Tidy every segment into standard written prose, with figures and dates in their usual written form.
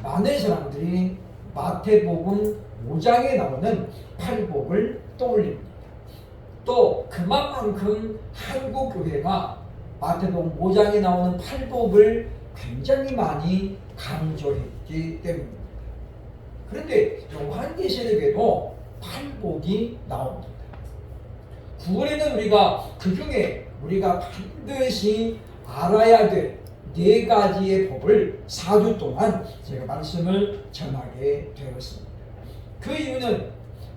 많은 사람들이 마태복음 5장에 나오는 팔복을 떠올립니다. 또 그만큼 한국 교회가 마태복음 5장에 나오는 팔복을 굉장히 많이 강조했기 때문입니다. 그런데 요한계시록에도 팔복이 나옵니다. 9월에는 우리가 그 중에 우리가 반드시 알아야 될 4가지의 법을 4주 동안 제가 말씀을 전하게 되었습니다. 그 이유는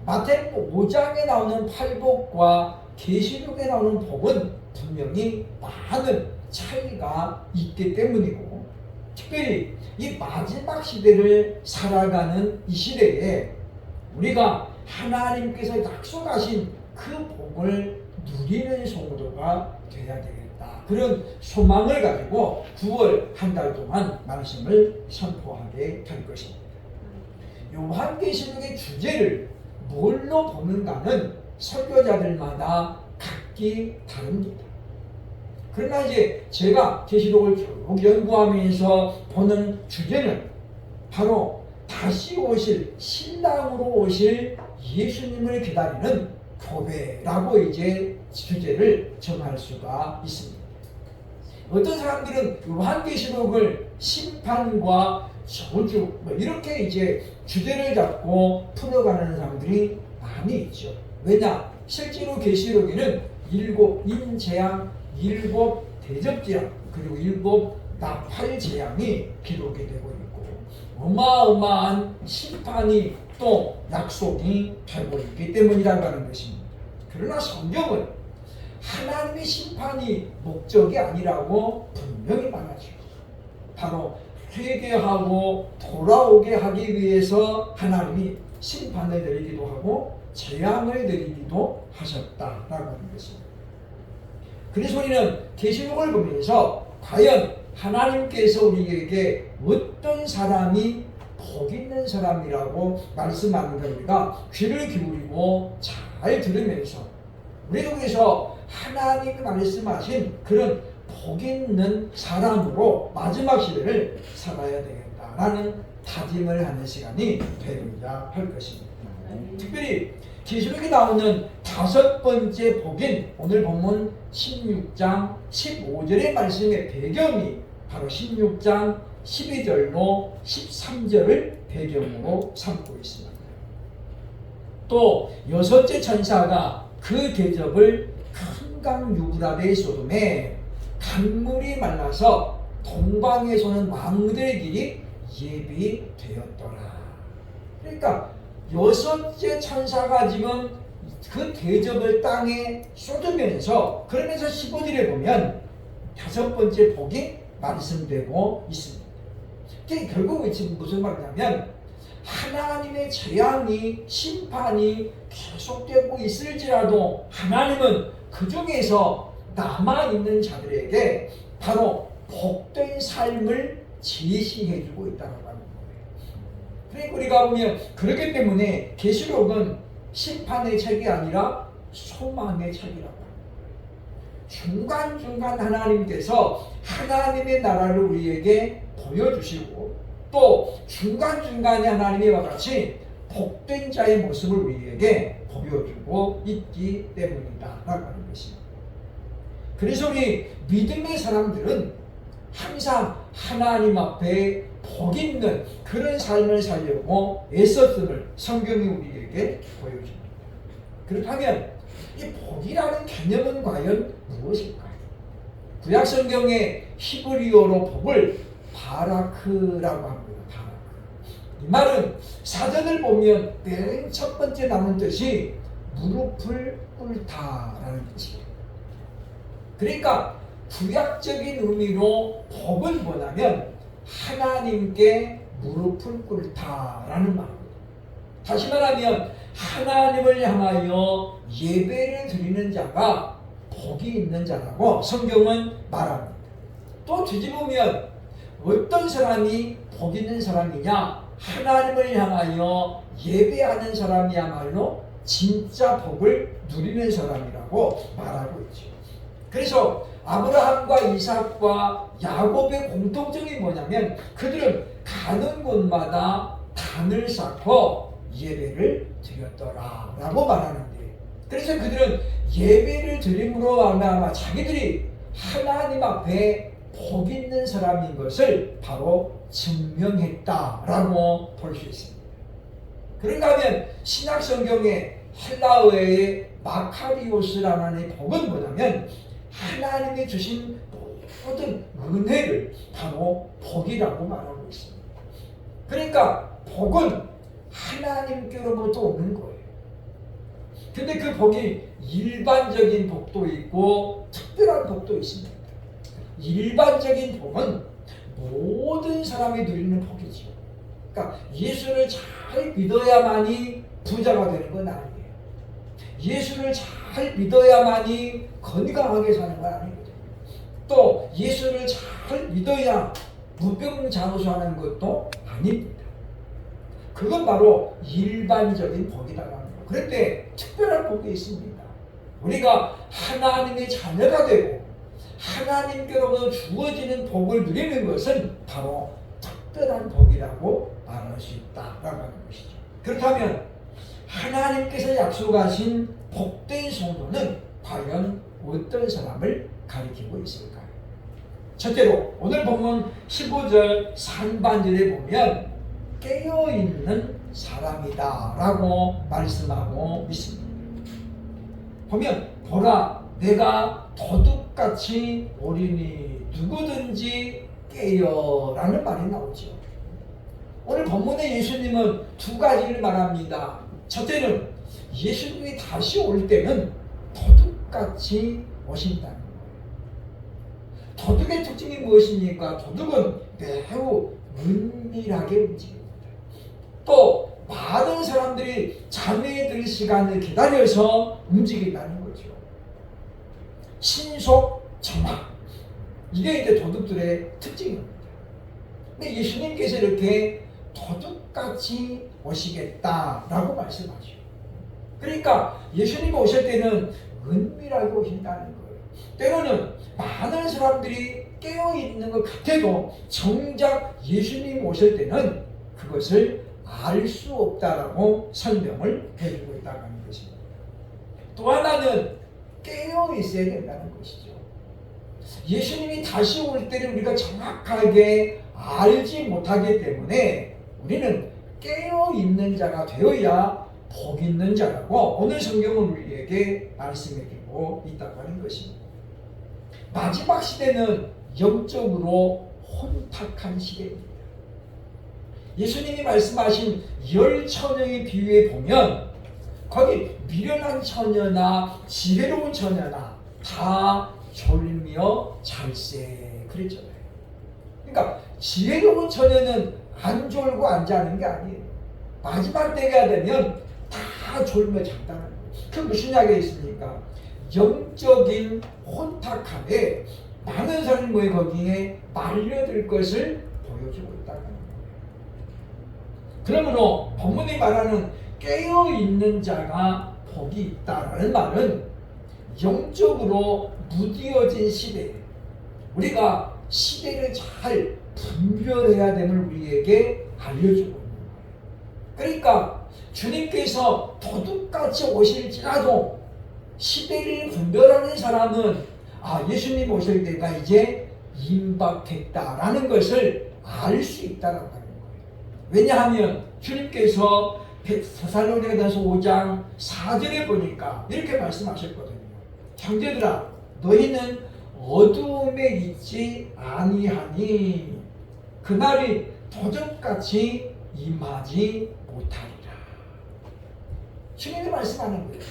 마태복음 5장에 나오는 팔복과 계시록에 나오는 법은 분명히 많은 차이가 있기 때문이고, 특별히 이 마지막 시대를 살아가는 이 시대에 우리가 하나님께서 약속하신 그 복을 누리는 성도가 되어야 되겠다, 그런 소망을 가지고 9월 한 달 동안 말씀을 선포하게 될 것입니다. 요한계시록의 주제를 뭘로 보는가는 설교자들마다 각기 다릅니다. 그러나 이제 제가 계시록을 쭉 연구하면서 보는 주제는 바로 다시 오실, 신랑으로 오실 예수님을 기다리는 교회라고 이제 주제를 정할 수가 있습니다. 어떤 사람들은 요한계시록을 심판과 저주 이렇게 이제 주제를 잡고 풀어가는 사람들이 많이 있죠. 왜냐? 실제로 계시록에는 7 인재앙, 7 대접재앙, 그리고 7 나팔재앙이 기록이 되고 있고, 어마어마한 심판이 또 약속이 되고 있기 때문이라고 하는 것입니다. 그러나 성경은 하나님의 심판이 목적이 아니라고 분명히 말하죠. 바로 회개하고 돌아오게 하기 위해서 하나님이 심판을 내리기도 하고 재앙을 내리기도 하셨다라고 하는 것입니다. 그래서 우리는 계시록을 보면서 과연 하나님께서 우리에게 어떤 사람이 복 있는 사람이라고 말씀하는가 우리가 귀를 기울이고 잘 들으면서 우리도 그래서 하나님이 말씀하신 그런 복 있는 사람으로 마지막 시대를 살아야 되겠다라는 다짐을 하는 시간이 되고자 할 것입니다. 특별히 계시록에 나오는 5번째 복인 오늘 본문 16장 15절의 말씀의 배경이 바로 16장 12절로 13절을 배경으로 삼고 있습니다. 또 6째 천사가 그 대접을 큰 강 유브라데 소돔에 강물이 말라서 동방에서는 왕들의 길이 예비되었더라. 그러니까 6째 천사가 지금 그 대접을 땅에 쏟으면서, 그러면서 15절에 보면 5번째 복이 말씀되고 있습니다. 결국 지금 무슨 말이냐면 하나님의 재앙이, 심판이 계속되고 있을지라도 하나님은 그 중에서 남아있는 자들에게 바로 복된 삶을 제시해주고 있다고 하는 거예요. 그러니까 우리가 보면 그렇기 때문에 계시록은 심판의 책이 아니라 소망의 책이라고 합니다. 중간중간 하나님께서 하나님의 나라를 우리에게 보여주시고, 또 중간중간에 하나님과 같이 복된 자의 모습을 우리에게 보여주고 있기 때문이다라고 하는 것입니다. 그래서 우리 믿음의 사람들은 항상 하나님 앞에 복 있는 그런 삶을 살려고 애썼음을 성경이 우리에게 보여줍니다. 그렇다면 이 복이라는 개념은 과연 무엇일까요? 구약 성경의 히브리어로 복을 바라크라고 합니다. 바라크. 이 말은 사전을 보면 맨 첫 번째 나오는 뜻이 무릎을 꿇다라는 뜻이에요. 그러니까 구약적인 의미로 복은 뭐냐면 하나님께 무릎을 꿇다라는 말입니다. 다시 말하면 하나님을 향하여 예배를 드리는 자가 복이 있는 자라고 성경은 말합니다. 또 뒤집으면 어떤 사람이 복 있는 사람이냐? 하나님을 향하여 예배하는 사람이야말로 진짜 복을 누리는 사람이라고 말하고 있죠. 그래서 아브라함과 이삭과 야곱의 공통점이 뭐냐면 그들은 가는 곳마다 단을 쌓고 예배를 드렸더라 라고 말하는데, 그래서 그들은 예배를 드림으로 말미암아 자기들이 하나님 앞에 복 있는 사람인 것을 바로 증명했다라고 볼 수 있습니다. 그런가 하면 신약 성경의 헬라어의 마카리오스라는 복은 뭐냐면 하나님이 주신 모든 은혜를 바로 복이라고 말하고 있습니다. 그러니까 복은 하나님께로부터 오는 거예요. 근데 그 복이 일반적인 복도 있고 특별한 복도 있습니다. 일반적인 복은 모든 사람이 누리는 복이죠. 그러니까 예수를 잘 믿어야만이 부자가 되는 건 아니에요. 예수를 잘 믿어야만이 건강하게 사는 건 아니거든요. 또 예수를 잘 믿어야 무병장수하는 것도 아닙니다. 그건 바로 일반적인 복이라는 거예요. 그런데 특별한 복이 있습니다. 우리가 하나님의 자녀가 되고 하나님께로부터 주어지는 복을 누리는 것은 바로 특별한 복이라고 말할 수 있다라고 하는 것이죠. 그렇다면 하나님께서 약속하신 복된 성도는 과연 어떤 사람을 가리키고 있을까요? 첫째로 오늘 본문 15절 상반절에 보면 깨어있는 사람이다 라고 말씀하고 있습니다. 보면 보라 내가 도둑같이 오리니 누구든지 깨어 라는 말이 나오죠. 오늘 본문의 예수님은 두 가지를 말합니다. 첫째는 예수님이 다시 올 때는 도둑같이 오신다는 거예요. 도둑의 특징이 무엇입니까? 도둑은 매우 은밀하게 움직입니다. 또 많은 사람들이 잠에 들 시간을 기다려서 움직인다는 거죠. 신속 정확. 이게 이제 도둑들의 특징입니다. 근데 예수님께서 이렇게 도둑같이 오시겠다라고 말씀하죠. 그러니까 예수님이 오실 때는 은밀하게 오신다는 거예요. 때로는 많은 사람들이 깨어있는 것 같아도 정작 예수님 오실 때는 그것을 알 수 없다라고 설명을 해주고 있다는 것입니다. 또 하나는 깨어 있어야 된다는 것이죠. 예수님이 다시 올 때를 우리가 정확하게 알지 못하기 때문에 우리는 깨어 있는 자가 되어야 복 있는 자라고 오늘 성경은 우리에게 말씀해주고 있다고 하는 것입니다. 마지막 시대는 영적으로 혼탁한 시대입니다. 예수님이 말씀하신 10처녀의 비유에 보면 거기 미련한 처녀나 지혜로운 처녀나 다 졸며 잘세 그랬잖아요. 그러니까 지혜로운 처녀는 안 졸고 안 자는 게 아니에요. 마지막 때가 되면 다 졸며 잔다는 거예요. 그 무슨 이야기가 있습니까? 영적인 혼탁함에 많은 사람이 거기에 말려들 것을 보여주고 있다는 거예요. 그러므로 본문이 말하는 깨어있는 자가 복이 있다라는 말은 영적으로 무디어진 시대, 우리가 시대를 잘 분별해야 됨을 우리에게 알려주고 있는 거예요. 그러니까 주님께서 도둑같이 오실지라도 시대를 분별하는 사람은 예수님 오실 때가 이제 임박했다라는 것을 알 수 있다라고 하는 거예요. 왜냐하면 주님께서 데살로니가전서 5장 4절에 보니까 이렇게 말씀하셨거든요. 형제들아 너희는 어두움에 있지 아니하니 그날이 도적같이 임하지 못하리라. 주님이 말씀하는 거예요.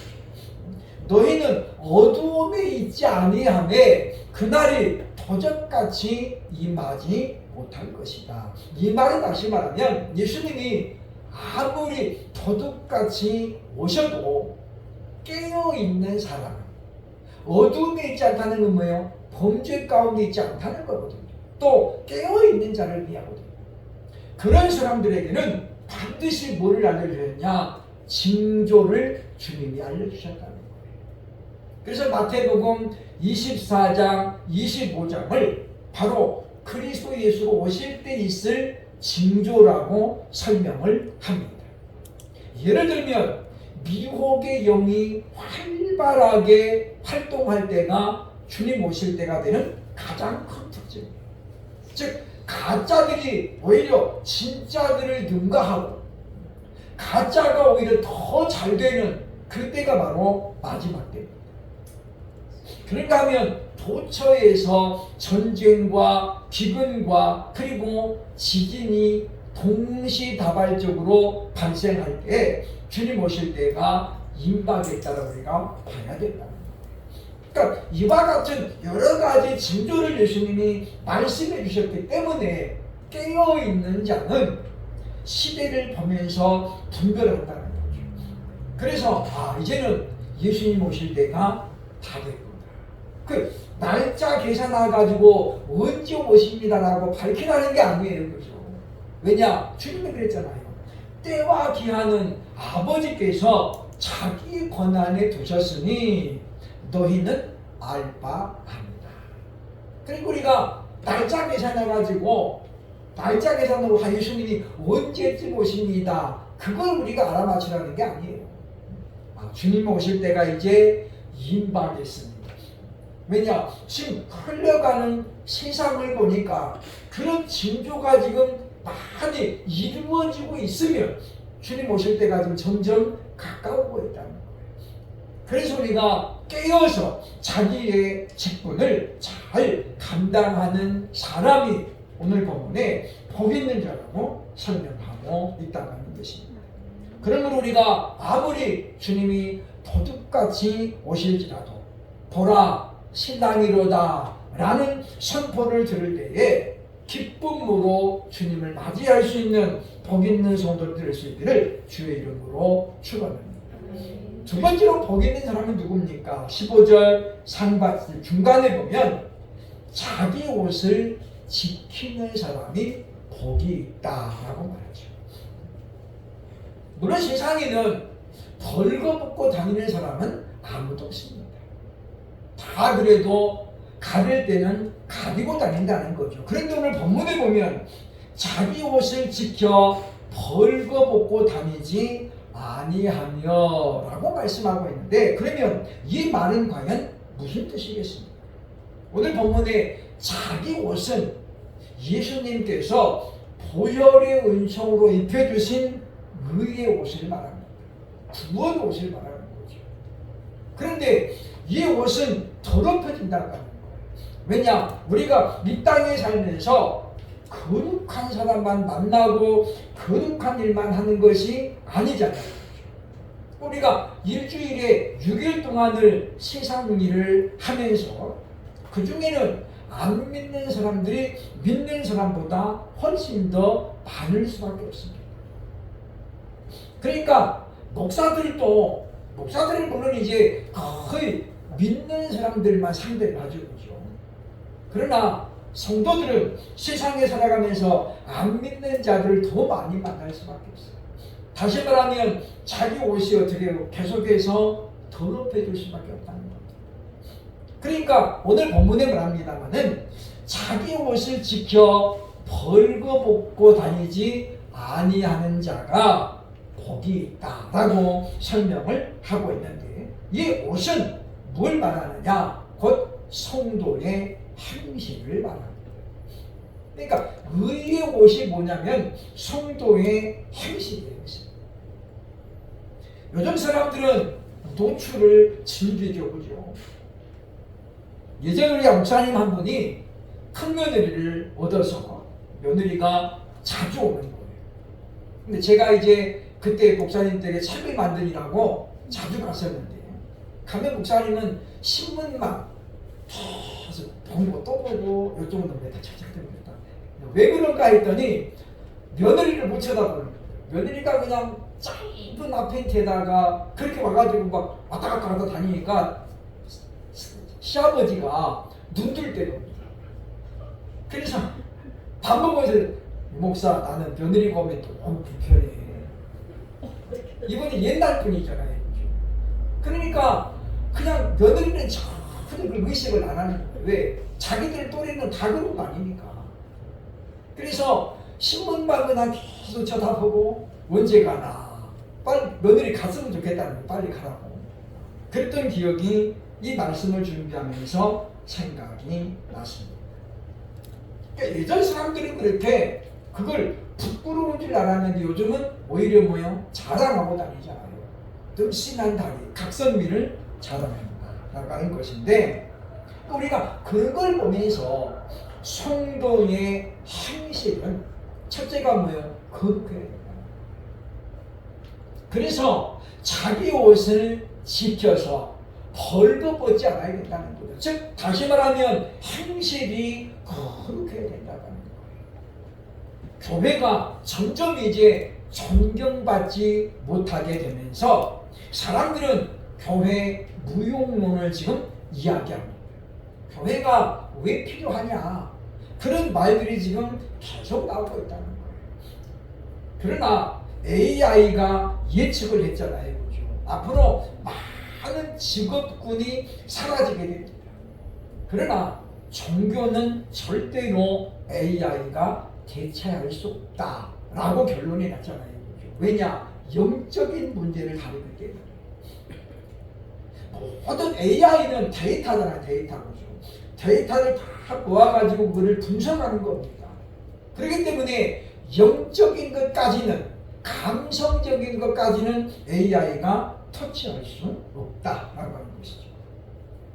너희는 어두움에 있지 아니하매 그날이 도적같이 임하지 못할 것이다. 이 말은 다시 말하면 예수님이 아무리 도둑같이 오셔도 깨어있는 사람, 어둠에 있지 않다는 건 뭐예요? 범죄 가운데 있지 않다는 거거든요. 또 깨어있는 자를 의미하거든요. 그런 사람들에게는 반드시 뭐를 알려주셨냐? 징조를 주님이 알려주셨다는 거예요. 그래서 마태복음 24장 25장을 바로 그리스도 예수로 오실 때 있을 징조라고 설명을 합니다. 예를 들면 미혹의 영이 활발하게 활동할 때가 주님 오실 때가 되는 가장 큰 특징입니다. 즉 가짜들이 오히려 진짜들을 능가하고 가짜가 오히려 더 잘 되는 그때가 바로 마지막 때입니다. 그런가 하면 도처에서 전쟁과 기근과 그리고 지진이 동시다발적으로 발생할 때 주님 오실 때가 임박했다고 우리가 봐야 된다. 그러니까 이와 같은 여러 가지 징조를 예수님이 말씀해 주셨기 때문에 깨어있는 자는 시대를 보면서 분별한다는 거죠. 그래서 이제는 예수님 오실 때가 다 됐구나. 그 날짜 계산해가지고 언제 오십니다라고 밝히라는 게 아니에요. 그죠? 왜냐? 주님이 그랬잖아요. 때와 기한은 아버지께서 자기 권한에 두셨으니 너희는 알 바 아니다. 그리고 우리가 날짜 계산해가지고 날짜 계산으로 예수님이 언제쯤 오십니다. 그걸 우리가 알아맞히라는 게 아니에요. 주님 오실 때가 이제 임박했습니다. 왜냐? 지금 흘러가는 세상을 보니까 그런 징조가 지금 많이 이루어지고 있으면 주님 오실 때가 지금 점점 가까우고 있다는 거예요. 그래서 우리가 깨어서 자기의 직분을 잘 감당하는 사람이 오늘 본문에 복 있는 자라고 설명하고 있다는 것입니다. 그러므로 우리가 아무리 주님이 도둑같이 오실지라도 보라 신랑이로다 라는 선포를 들을 때에 기쁨으로 주님을 맞이할 수 있는 복 있는 성도를 될 수 있기를 주의 이름으로 축원합니다. 두 번째로 복 있는 사람은 누굽니까? 15절 상반 중간에 보면 자기 옷을 지키는 사람이 복이 있다라고 말하죠. 물론 세상에는 벌거벗고 다니는 사람은 아무도 없습니다. 다 그래도 가릴 때는 가리고 다닌다는 거죠. 그런데 오늘 본문에 보면 자기 옷을 지켜 벌거벗고 다니지 아니하며 라고 말씀하고 있는데, 그러면 이 말은 과연 무슨 뜻이겠습니까? 오늘 본문에 자기 옷은 예수님께서 보혈의 은총으로 입혀주신 의의 옷을 말합니다. 구원 옷을 말하는 거죠. 그런데 이 옷은 더럽혀진다고 하는 거예요. 왜냐? 우리가 이 땅에 살면서 거룩한 사람만 만나고 거룩한 일만 하는 것이 아니잖아요. 우리가 일주일에 6일 동안을 세상 일을 하면서 그 중에는 안 믿는 사람들이 믿는 사람보다 훨씬 더 많을 수밖에 없습니다. 그러니까 목사들은 물론 이제 거의 믿는 사람들만 상대를 하죠. 그러나 성도들은 세상에 살아가면서 안 믿는 자들을 더 많이 만날 수밖에 없어요. 다시 말하면 자기 옷이 어떻게 계속해서 더럽혀질 수밖에 없다는 겁니다. 그러니까 오늘 본문에 말합니다마는 자기 옷을 지켜 벌거벗고 다니지 아니하는 자가 복이 있다라고 설명을 하고 있는데, 이 옷은 뭘 말하느냐? 곧 성도의 행실을 말합니다. 그러니까 의의 옷이 뭐냐면 성도의 행실이에요. 요즘 사람들은 노출을 즐기죠, 그죠? 예전에 우리 목사님 한 분이 큰 며느리를 얻어서 며느리가 자주 오는 거예요. 근데 제가 이제 그때 목사님 댁에 책을 만드느라고 자주 갔었는데, 가면 목사님은 신문만 계속 보고 또 보고 이쪽은 다 착착됩니다. 왜 그런가 했더니 며느리를 못 쳐다보는 거예요. 며느리가 그냥 짧은 앞팬티에다가 그렇게 와가지고 막 왔다 갔다 하다 다니니까 시아버지가 눈들 때겁니다. 그래서 밥 먹으면서 목사 나는 며느리가 오면 너무 불편해. 이분이 옛날 분이잖아요. 그러니까 그냥 며느리는 전혀 그 의식을 안 하는 거예요. 왜? 자기들 또래는 다 그런 거 아니니까. 그래서 신문만 그냥 계속 쳐다보고 언제 가나 빨리 며느리 갔으면 좋겠다는 거 빨리 가라고 그랬던 기억이 이 말씀을 준비하면서 생각이 났습니다. 그러니까 예전 사람들은 그렇게 그걸 부끄러운 줄 알았는데 요즘은 오히려 뭐요? 자랑하고 다니잖아요. 늘씬한 다리, 각선미를 자랑한다라는 것인데 우리가 그걸 보면서 성도의 행실은 첫째가 뭐예요? 거룩해야 된다. 그래서 자기 옷을 지켜서 벌거벗지 않아야 된다는 거예요. 즉 다시 말하면 행실이 거룩해야 된다는 거예요. 교회가 점점 이제 존경받지 못하게 되면서 사람들은 교회 무용론을 지금 이야기합니다. 교회가 왜 필요하냐 그런 말들이 지금 계속 나오고 있다는 거예요. 그러나 AI가 예측을 했잖아요. 그죠? 앞으로 많은 직업군이 사라지게 됩니다. 그러나 종교는 절대로 AI가 대체할 수 없다라고 결론이 났잖아요. 그죠? 왜냐? 영적인 문제를 다루기 때문에. 모든 AI는 데이터잖아요. 데이터죠. 데이터를 다 모아가지고 그걸 분석하는 겁니다. 그렇기 때문에 영적인 것까지는 감성적인 것까지는 AI가 터치할 수 없다라고 하는 것이죠.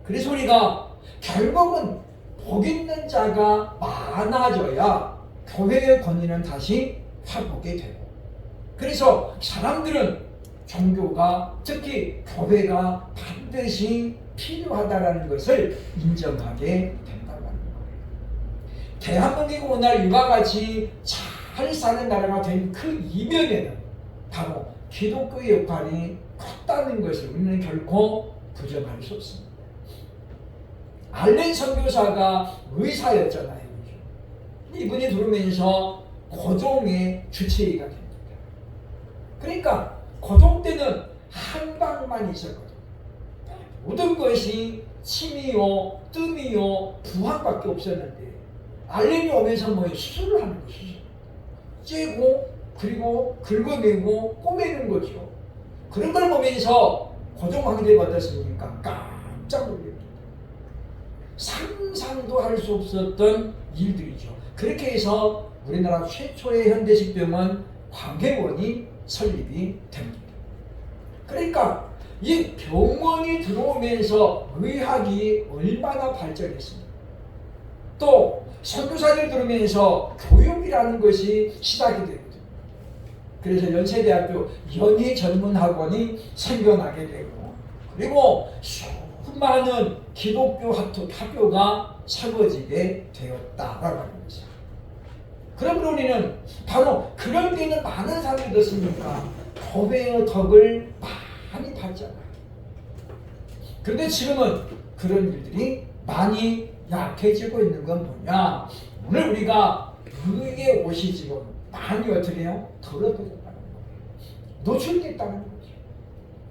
그래서 우리가 결국은 복 있는 자가 많아져야 교회의 권위는 다시 회복이 되고 그래서 사람들은 종교가 특히 교회가 반드시 필요하다라는 것을 인정하게 된다는 거예요. 대한민국이 오늘 이와 같이 잘 사는 나라가 된 그 이면에는 바로 기독교의 역할이 컸다는 것을 우리는 결코 부정할 수 없습니다. 알렌 선교사가 의사였잖아요. 이분이 들어오면서 고종의 주치의가 됩니다. 그러니까 고종 때는 한방만 있었거든요. 모든 것이 침이요, 뜸이요, 부항밖에 없었는데 알렌이 오면서 뭐 수술을 하는 것이죠. 째고 그리고 긁어내고 꼬매는 거죠. 그런 걸 보면서 고종 황제가 어떻습니까? 깜짝 놀랍니다. 상상도 할 수 없었던 일들이죠. 그렇게 해서 우리나라 최초의 현대식 병원 광해원이 설립이 됩니다. 그러니까 이 병원이 들어오면서 의학이 얼마나 발전했습니까? 또 선교사를 들으면서 교육이라는 것이 시작이 되거든요. 그래서 연세대학교 연희전문학원이 생겨나게 되고 그리고 수많은 기독교 학교가 세워지게 되었다라고 하는 거죠. 그러므로 우리는 바로 그럴 때는 많은 사람이 어떻습니까? 교회의 덕을 많이 봤잖아요. 그런데 지금은 그런 일들이 많이 약해지고 있는 건 뭐냐? 오늘 우리가 의의 옷이 지금 많이 어떻게 해요? 더러워졌다는 거예요. 노출됐다는 거죠.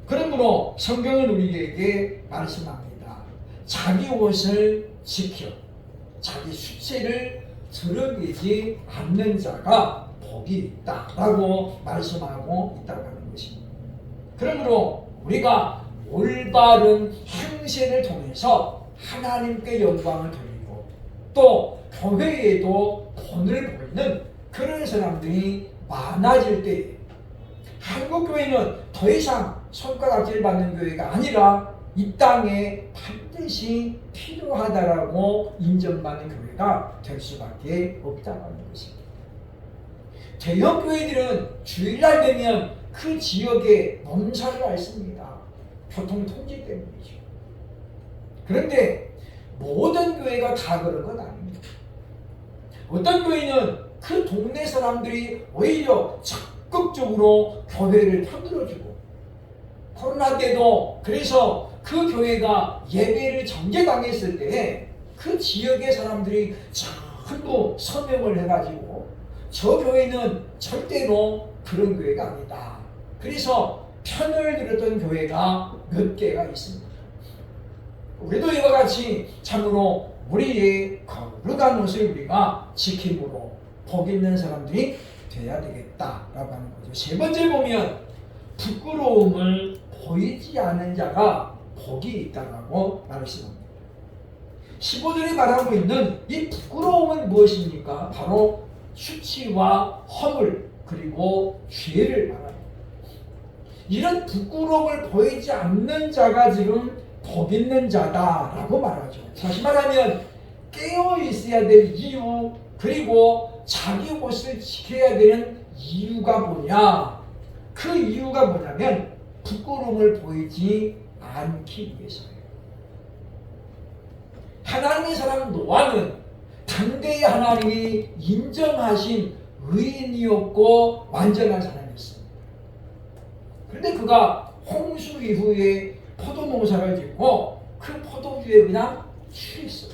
그러므로 성경은 우리에게 말씀합니다. 자기 옷을 지켜 자기 수치를 드러내지 않는 자가 복이 있다라고 말씀하고 있다고 하는 것입니다. 그러므로 우리가 올바른 행실을 통해서 하나님께 영광을 돌리고 또 교회에도 본을 보이는 그런 사람들이 많아질 때 한국교회는 더 이상 손가락질 받는 교회가 아니라 이 땅에 반드시 필요하다라고 인정받는 교회가 될 수밖에 없다는 것입니다. 대형 교회들은 주일날 되면 그 지역에 몸살을 앓습니다. 교통 통제 때문이죠. 그런데 모든 교회가 다 그런 건 아닙니다. 어떤 교회는 그 동네 사람들이 오히려 적극적으로 교회를 편들어주고 코로나 때도 그래서 그 교회가 예배를 정죄당했을 때 그 지역의 사람들이 전부 서명을 해가지고 저 교회는 절대로 그런 교회가 아니다. 그래서 편을 들었던 교회가 몇 개가 있습니다. 우리도 이와 같이 참으로 우리의 거룩한 옷을 우리가 지킴으로 복 있는 사람들이 돼야 되겠다라고 하는 거죠. 세 번째 보면 부끄러움을 보이지 않는 자가 복이 있다라고 말씀합니다. 15절에 말하고 있는 이 부끄러움은 무엇입니까? 바로 수치와 허물 그리고 죄를 말합니다. 이런 부끄러움을 보이지 않는 자가 지금 복 있는 자다라고 말하죠. 다시 말하면 깨어 있어야 될 이유 그리고 자기 것을 지켜야 되는 이유가 뭐냐? 그 이유가 뭐냐면 부끄러움을 보이지 않기 위해서예요. 하나님의 사람 노아는 당대의 하나님이 인정하신 의인이었고 완전한 사람이었습니다. 그런데 그가 홍수 이후에 포도농사를 짓고 그 포도주에 그냥 취했어요.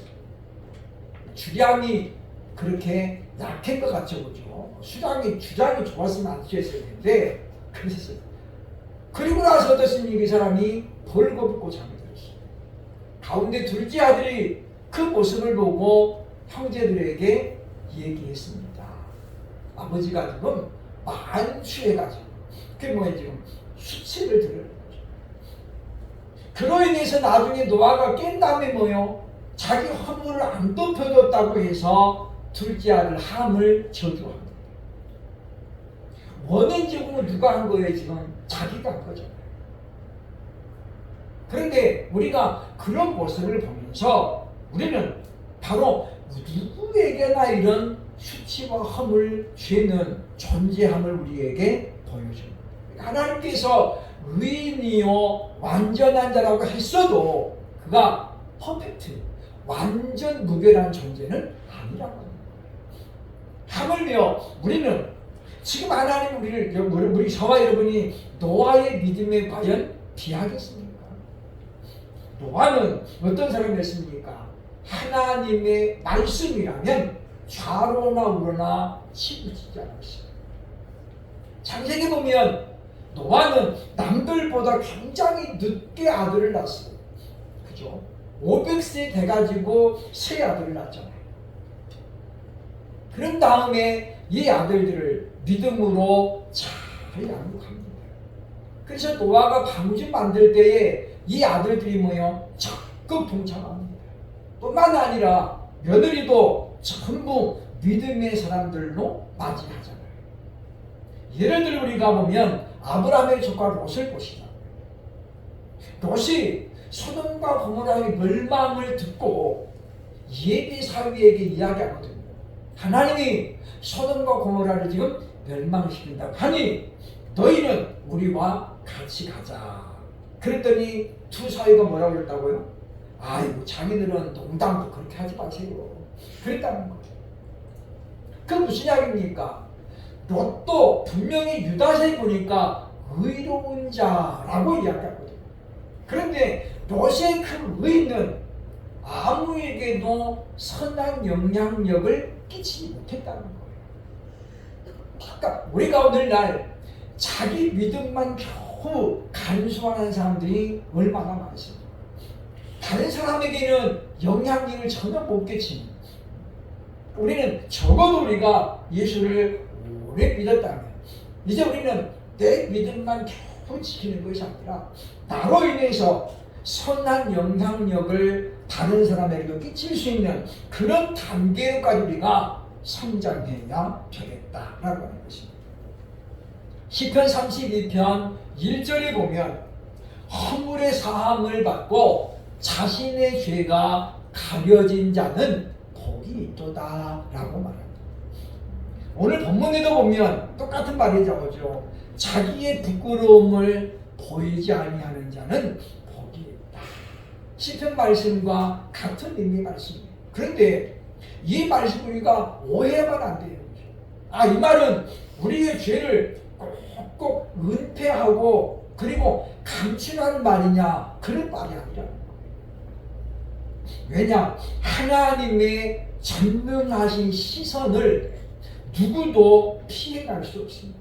주량이 그렇게 약한 것 같죠, 그죠? 주량이 좋았으면 안 취했어야 되는데 그랬어요. 그리고 나서 어떻습니까? 이 사람이 벌거벗고 잠이 들었어요. 가운데 둘째 아들이 그 모습을 보고 형제들에게 얘기했습니다. 아버지가 지금 만취해가지고 그게 뭐예요? 지금 수치를 들으는 거죠. 그로 인해서 나중에 노아가 깬 다음에 뭐요? 자기 허물을 안 덮여줬다고 해서 둘째 아들 함을 저주합니다. 원인 제공을 누가 한 거예요? 지금 자기가 한 거잖아요. 그런데 우리가 그런 모습을 보면서 우리는 바로 누구에게나 이런 수치와 허물, 죄는 존재함을 우리에게 보여줍니다. 하나님께서 의인이요 완전한 자라고 했어도 그가 퍼펙트, 완전 무결한 존재는 아니라고 합니다. 하물며 우리는 지금 하나님 우리 저와 여러분이 노아의 믿음에 과연 비하겠습니까? 노아는 어떤 사람이었습니까? 하나님의 말씀이라면 좌로나 우로나 치우치지 않았어요. 창세기 보면 노아는 남들보다 굉장히 늦게 아들을 낳았어요. 그죠? 500세 돼가지고 세 아들을 낳았잖아요. 그런 다음에 이 아들들을 믿음으로 잘 양육합니다. 그래서 노아가 방주 만들 때에 이 아들들이 뭐예요? 적극 동참합니다. 뿐만 아니라 며느리도 전부 믿음의 사람들로 맞이하잖아요. 예를 들어 우리가 보면 아브라함의 조카 롯을 보시다. 롯이 소돔과 고모라의 멸망을 듣고 예비 사위에게 이야기하거든요. 하나님이 소돔과 고모라를 지금 멸망시킨다고 하니 너희는 우리와 같이 가자. 그랬더니 두 사위가 뭐라고 그랬다고요? 아이고 자기들은 농담도 그렇게 하지 마세요. 그랬다는 거예요. 그 무슨 이야기입니까? 롯도 분명히 유다서에 보니까 의로운 자라고 이야기하거든요. 그런데 롯의 그 의는 아무에게도 선한 영향력을 끼치지 못했다는 거예요. 그러니까 우리가 오늘날 자기 믿음만 겨우 간수하는 사람들이 얼마나 많습니까? 다른 사람에게는 영향력을 전혀 못 끼치는, 우리는 적어도 우리가 예수를 오래 믿었다면 이제 우리는 내 믿음만 겨우 지키는 것이 아니라 나로 인해서 선한 영향력을 다른 사람에게도 끼칠 수 있는 그런 단계까지 우리가 성장해야 되겠다라고 하는 것입니다. 시편 32편 1절에 보면 허물의 사함을 받고 자신의 죄가 가려진 자는 복이 있도다 라고 말합니다. 오늘 본문에도 보면 똑같은 말이 나오죠. 자기의 부끄러움을 보이지 아니하는 자는 복이 있다. 시편 말씀과 같은 의미의 말씀이에요. 그런데 이 말씀 우리가 오해하면 안 돼요. 이 말은 우리의 죄를 꼭 은폐하고 그리고 감추라는 말이냐, 그런 말이 아니라는 거예요. 왜냐? 하나님의 전능하신 시선을 누구도 피해갈 수 없습니다.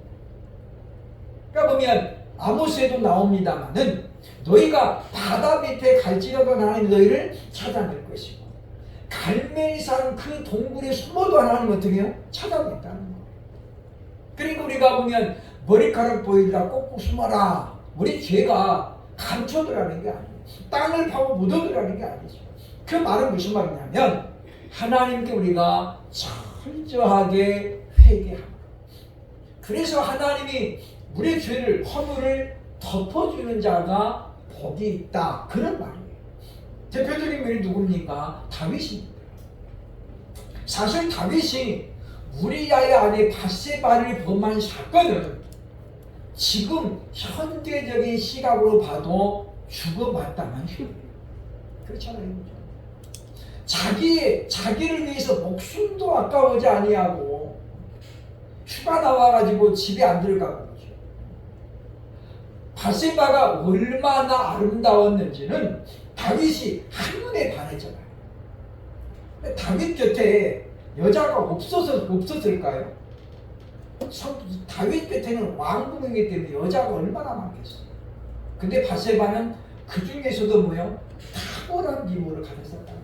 그러니까 보면 아모스에도 나옵니다마는 너희가 바다 밑에 갈지라도 하나님 너희를 찾아낼 것이고 갈멜산 그 동굴에 숨어도 하나님 어떻게 해요? 찾아냈다는 거예요. 그러니까 우리가 보면 머리카락 보이더라 꼭꼭 숨어라. 우리 죄가 감춰두라는 게 아니에요. 땅을 파고 묻어두라는 게 아니죠. 그 말은 무슨 말이냐면 하나님께 우리가 철저하게 회개합니다. 그래서 하나님이 우리의 죄를 허물을 덮어주는 자가 복이 있다. 그런 말이에요. 대표적인 분이 누굽니까? 다윗입니다. 사실 다윗이 우리아의 아내 밧세바를 범한 사건은 지금 현대적인 시각으로 봐도 죽어봤다는 거예요. 그렇잖아요. 자기를 위해서 목숨도 아까워지 아니하고 휴가 나와가지고 집에 안 들어가고 그러죠. 밧세바가 얼마나 아름다웠는지는 다윗이 한눈에 반했잖아요. 다윗 곁에 여자가 없었을까요? 다윗 곁에는 왕궁이기 때문에 여자가 얼마나 많겠어요. 근데 밧세바는 그 중에서도 뭐요? 탁월한 미모를 가졌었다는 거죠.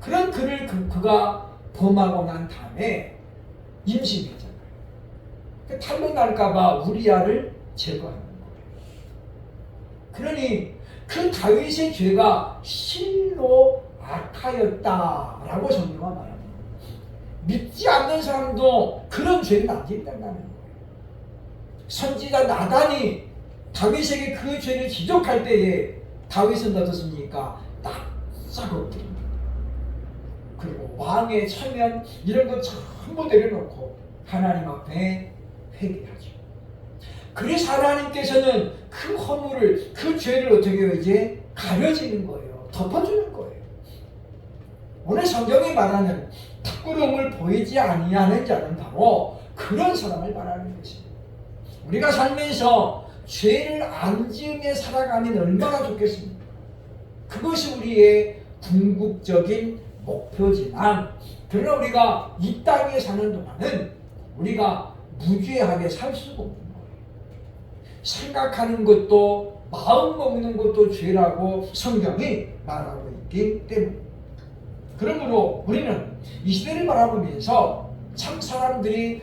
그런 그를 그가 범하고 난 다음에 임신했잖아요. 탈로 날까봐 우리아를 제거하는 거예요. 그러니 그 다윗의 죄가 실로 악하였다라고 성경은 말합니다. 믿지 않는 사람도 그런 죄는 안 짓는다는 거예요. 선지자 나단이 다윗에게 그 죄를 지적할 때에 다윗은 어떻습니까? 낯싸겁게 그리고 왕의 체면 이런 거 전부 내려놓고 하나님 앞에 회개하죠. 그래서 하나님께서는 그 허물을 그 죄를 어떻게 해요? 이제 가려지는 거예요. 덮어주는 거예요. 오늘 성경이 말하는 부끄러움을 보이지 아니하는 자는 바로 그런 사람을 말하는 것입니다. 우리가 살면서 죄를 안 지으며 살아가면 얼마나 좋겠습니까? 그것이 우리의 궁극적인 목표지만 그러나 우리가 이 땅에 사는 동안은 우리가 무죄하게 살 수가 없는 거예요. 생각하는 것도 마음 먹는 것도 죄라고 성경이 말하고 있기 때문에 그러므로 우리는 이 시대를 바라보면서 참 사람들이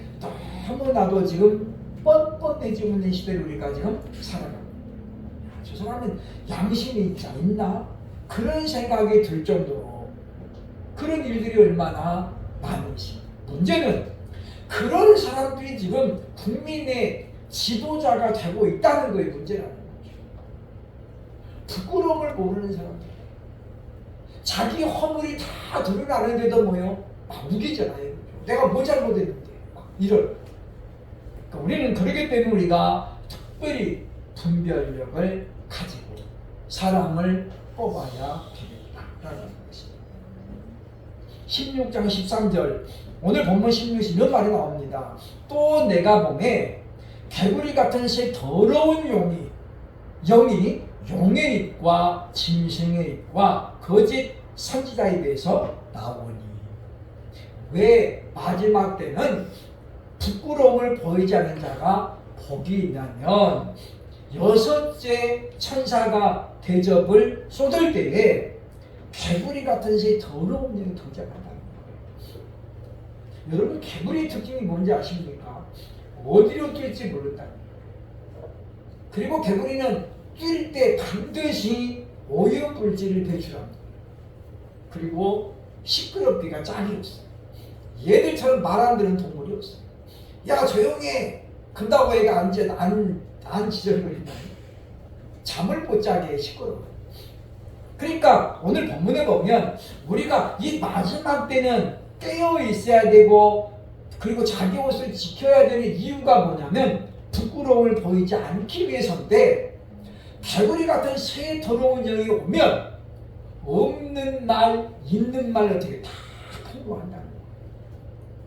너무나도 지금 뻔뻔해지고 있는 시대를 우리가 지금 살아가고 저 사람은 양심이 있나? 그런 생각이 들 정도로 그런 일들이 얼마나 많은지. 문제는 그런 사람들이 지금 국민의 지도자가 되고 있다는 거에 문제라는 거죠. 부끄러움을 모르는 사람들. 자기 허물이 다 드러나는데도 뭐요? 막 우기잖아요. 내가 뭐 잘못했는데 막 이런. 그러니까 우리는 그러기 때문에 우리가 특별히 분별력을 가지고 사람을 뽑아야 되겠다라는 것입니다. 16장 13절 오늘 본문 16시 이런 말이 나옵니다. 또 내가 보매 개구리 같은 새 더러운 영이 용의 입과 짐승의 입과 거짓 선지자에 대해서 나오니 왜 마지막 때는 부끄러움을 보이지 않는 자가 복이 있냐면 여섯째 천사가 대접을 쏟을 때에 개구리 같은 새 더러운 영이 등장한다는 거예요. 여러분 개구리의 특징이 뭔지 아십니까? 어디로 뛸지 모른다는 거예요. 그리고 개구리는 뛸 때 반드시 오염물질을 배출합니다. 그리고 시끄럽기가 짝이 없어요. 얘들처럼 말 안 듣는 동물이 없어요. 야 조용해! 근다고 얘가 안 지저분해진다. 잠을 못 자게 시끄러워요. 그러니까 오늘 본문에 보면 우리가 이 마지막 때는 깨어 있어야 되고 그리고 자기 옷을 지켜야 되는 이유가 뭐냐면 부끄러움을 보이지 않기 위해서인데 개구리 같은 새 더러운 영이 오면 없는 말, 있는 말 어떻게 다 통보한다는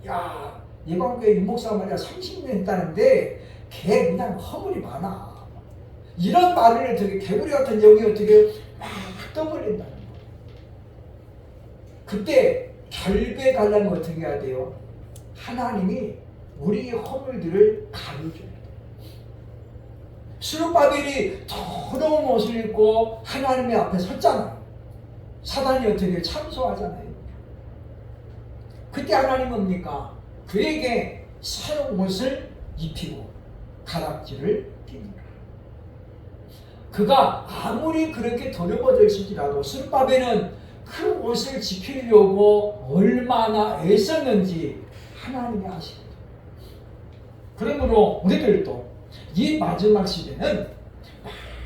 거야. 야, 예방교회 윤목사 말이야 30년 했다는데 걔 그냥 허물이 많아. 이런 말을 어떻게 개구리 같은 영이 어떻게 막 떠벌린다는 거야. 그때 결배 가려면 어떻게 해야 돼요? 하나님이 우리의 허물들을 가려줘야 돼요. 스룹바벨이 더러운 옷을 입고 하나님의 앞에 섰잖아요. 사단이 어떻게 참소하잖아요. 그때 하나님 뭡니까? 그에게 새로운 옷을 입히고 가락지를 낍니다. 그가 아무리 그렇게 더러워져 있을지라도 스룹바벨은 그 옷을 지키려고 얼마나 애썼는지 하나님이 아십니다. 그러므로 우리들도 이 마지막 시대는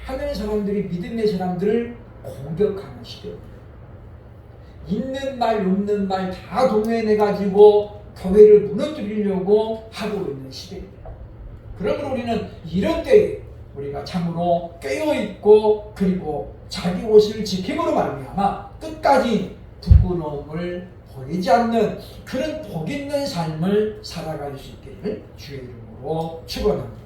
많은 사람들이 믿음의 사람들을 공격하는 시대입니다. 있는 말 없는 말 다 동원해가지고 교회를 무너뜨리려고 하고 있는 시대입니다. 그러므로 우리는 이런 때에 우리가 참으로 깨어있고 그리고 자기 옷을 지킴으로 말미암아 끝까지 부끄러움을 보이지 않는 그런 복 있는 삶을 살아갈 수 있기를 주의 이름으로 축원합니다.